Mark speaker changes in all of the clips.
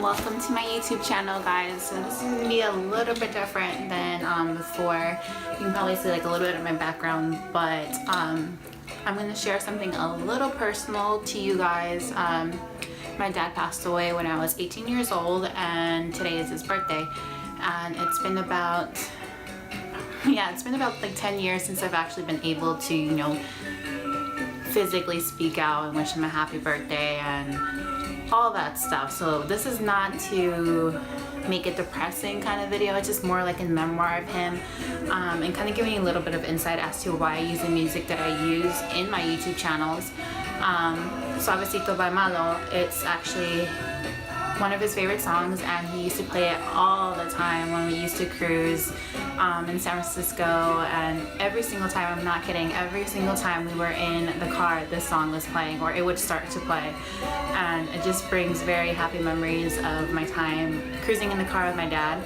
Speaker 1: welcome to my YouTube channel, guys. So this is going to be a little bit different than before. You can probably see like a little bit of my background, but I'm going to share something a little personal to you guys. My dad passed away when I was 18 years old, and today is his birthday, and it's been about like 10 years since I've actually been able to, you know, physically speak out and wish him a happy birthday and all that stuff. So this is not to make a depressing kind of video. It's just more like a memoir of him, and kind of giving you a little bit of insight as to why I use the music that I use in my YouTube channels. Suavecito by Malo, it's actually one of his favorite songs, and he used to play it all the time when we used to cruise in San Francisco, and every single time, I'm not kidding, every single time we were in the car, this song was playing, or it would start to play, and it just brings very happy memories of my time cruising in the car with my dad.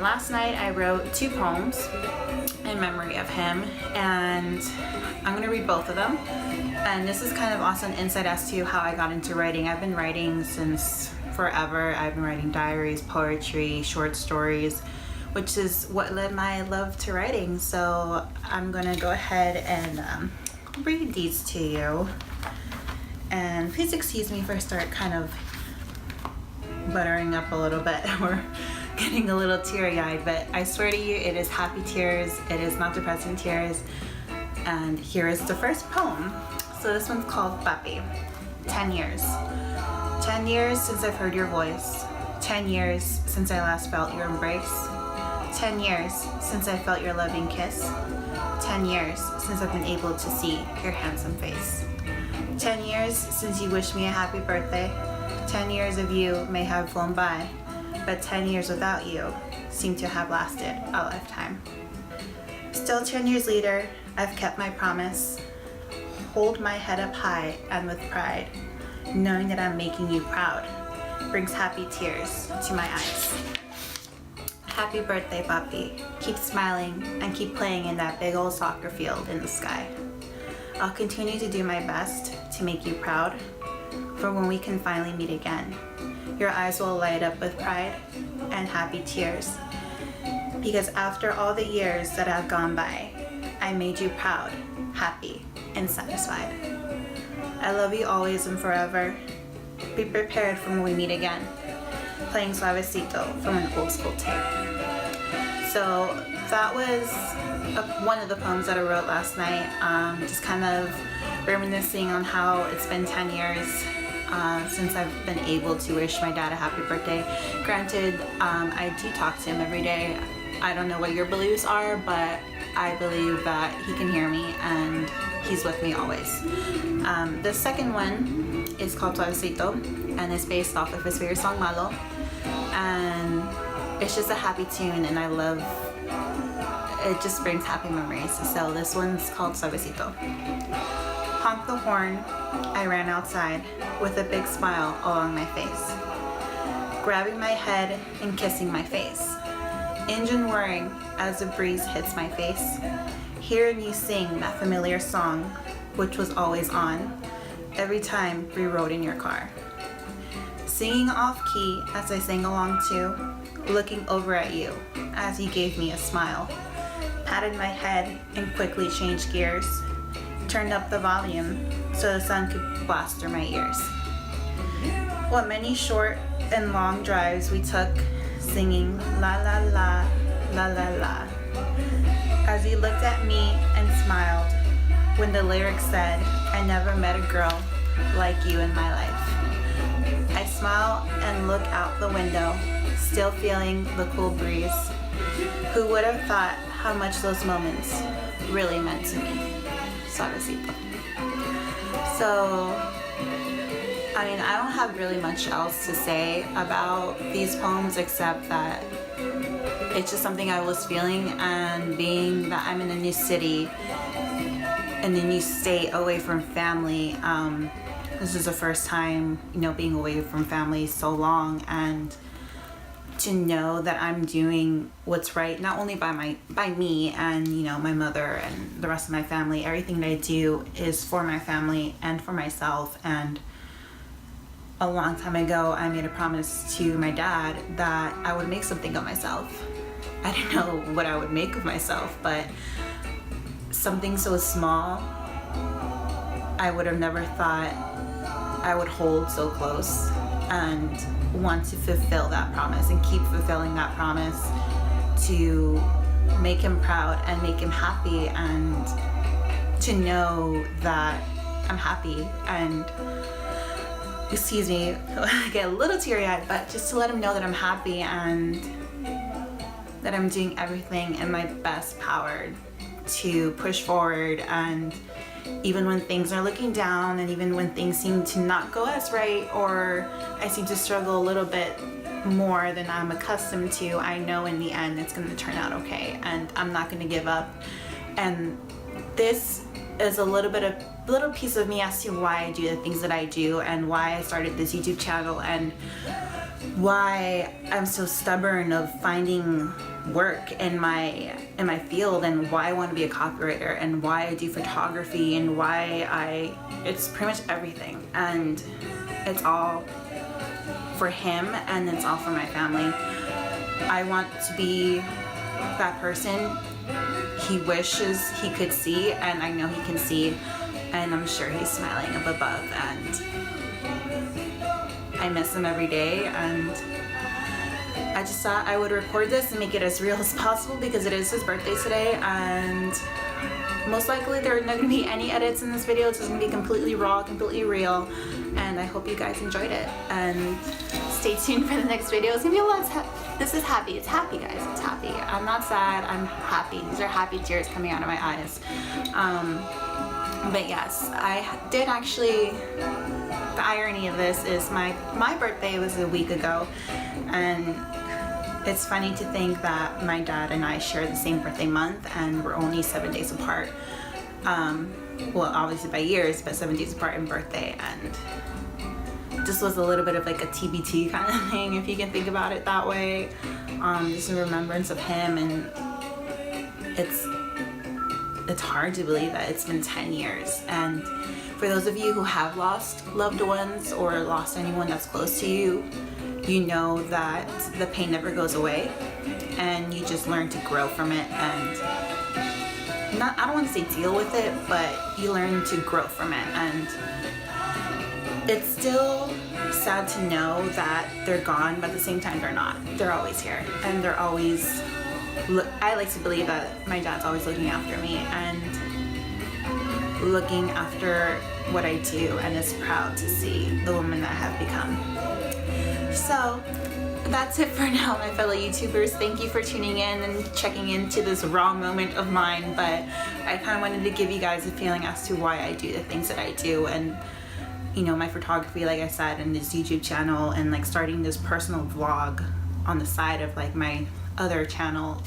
Speaker 1: Last night I wrote 2 poems in memory of him, and I'm going to read both of them. And this is kind of also an insight as to how I got into writing. I've been writing since forever. I've been writing diaries, poetry, short stories, which is what led my love to writing. So I'm gonna go ahead and read these to you. And please excuse me if I start kind of buttering up a little bit or getting a little teary-eyed, but I swear to you, it is happy tears. It is not depressing tears. And here is the first poem. So this one's called Papi. 10 years. 10 years since I've heard your voice. 10 years since I last felt your embrace. 10 years since I felt your loving kiss. 10 years since I've been able to see your handsome face. 10 years since you wished me a happy birthday. 10 years of you may have flown by, but 10 years without you seem to have lasted a lifetime. Still 10 years later, I've kept my promise. Hold my head up high and with pride, knowing that I'm making you proud brings happy tears to my eyes. Happy birthday, Papi. Keep smiling and keep playing in that big old soccer field in the sky. I'll continue to do my best to make you proud for when we can finally meet again. Your eyes will light up with pride and happy tears, because after all the years that have gone by, I made you proud, happy, and satisfied. I love you always and forever. Be prepared for when we meet again. Playing Suavecito from an old school tape. So that was one of the poems that I wrote last night. Just kind of reminiscing on how it's been 10 years since I've been able to wish my dad a happy birthday. Granted, I do talk to him every day. I don't know what your beliefs are, but I believe that he can hear me and he's with me always. The second one is called Suavecito, and it's based off of his favorite song, Malo. And it's just a happy tune, and I love it. Just brings happy memories. So this one's called Suavecito. Honk the horn, I ran outside with a big smile along my face, grabbing my head and kissing my face. Engine whirring as the breeze hits my face, hearing you sing that familiar song, which was always on every time we rode in your car. Singing off key as I sang along too, looking over at you as you gave me a smile, patted my head and quickly changed gears, turned up the volume so the sun could blast through my ears. What many short and long drives we took, singing la la la, la la la, as he looked at me and smiled when the lyrics said, I never met a girl like you in my life. I smile and look out the window, still feeling the cool breeze. Who would have thought how much those moments really meant to me? Suavecito. So, I mean, I don't have really much else to say about these poems except that it's just something I was feeling, and being that I'm in a new city, in a new state, away from family, this is the first time, you know, being away from family so long, and to know that I'm doing what's right, not only by me and, you know, my mother and the rest of my family. Everything that I do is for my family and for myself, and a long time ago, I made a promise to my dad that I would make something of myself. I didn't know what I would make of myself, but something so small, I would have never thought I would hold so close and want to fulfill that promise and keep fulfilling that promise to make him proud and make him happy, and to know that I'm happy, and excuse me, I get a little teary-eyed, but just to let him know that I'm happy and that I'm doing everything in my best power to push forward. And even when things are looking down, and even when things seem to not go as right, or I seem to struggle a little bit more than I'm accustomed to, I know in the end it's going to turn out okay, and I'm not going to give up. And this is a little piece of me as to why I do the things that I do, and why I started this YouTube channel, and why I'm so stubborn of finding work in my field, and why I want to be a copywriter, and why I do photography, and why it's pretty much everything, and it's all for him, and it's all for my family. I want to be that person he wishes he could see, and I know he can see, and I'm sure he's smiling up above, and I miss him every day. And I just thought I would record this and make it as real as possible, because it is his birthday today, and most likely there are not going to be any edits in this video. It's just going to be completely raw, completely real, and I hope you guys enjoyed it. And stay tuned for the next video. It's going to be a lot. This is happy. It's happy, guys. It's happy. I'm not sad. I'm happy. These are happy tears coming out of my eyes. But yes, I did actually. The irony of this is my birthday was a week ago, and it's funny to think that my dad and I share the same birthday month, and we're only 7 days apart. Well, obviously by years, but 7 days apart in birthday, and this was a little bit of like a TBT kind of thing, if you can think about it that way. Just in remembrance of him, and it's hard to believe that it's been 10 years. And for those of you who have lost loved ones or lost anyone that's close to you, you know that the pain never goes away, and you just learn to grow from it, and I don't want to say deal with it, but you learn to grow from it. And it's still sad to know that they're gone, but at the same time they're not. They're always here, and they're always, I like to believe that my dad's always looking after me and looking after what I do, and is proud to see the woman that I have become. So that's it for now, my fellow YouTubers. Thank you for tuning in and checking into this raw moment of mine, but I kind of wanted to give you guys a feeling as to why I do the things that I do. And you know, my photography, like I said, and this YouTube channel, and like starting this personal vlog on the side of like my other channel.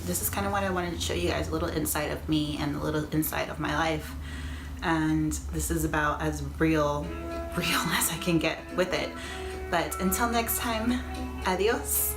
Speaker 1: This is kind of what I wanted to show you guys, a little insight of me and a little insight of my life. And this is about as real as I can get with it. But until next time, adios.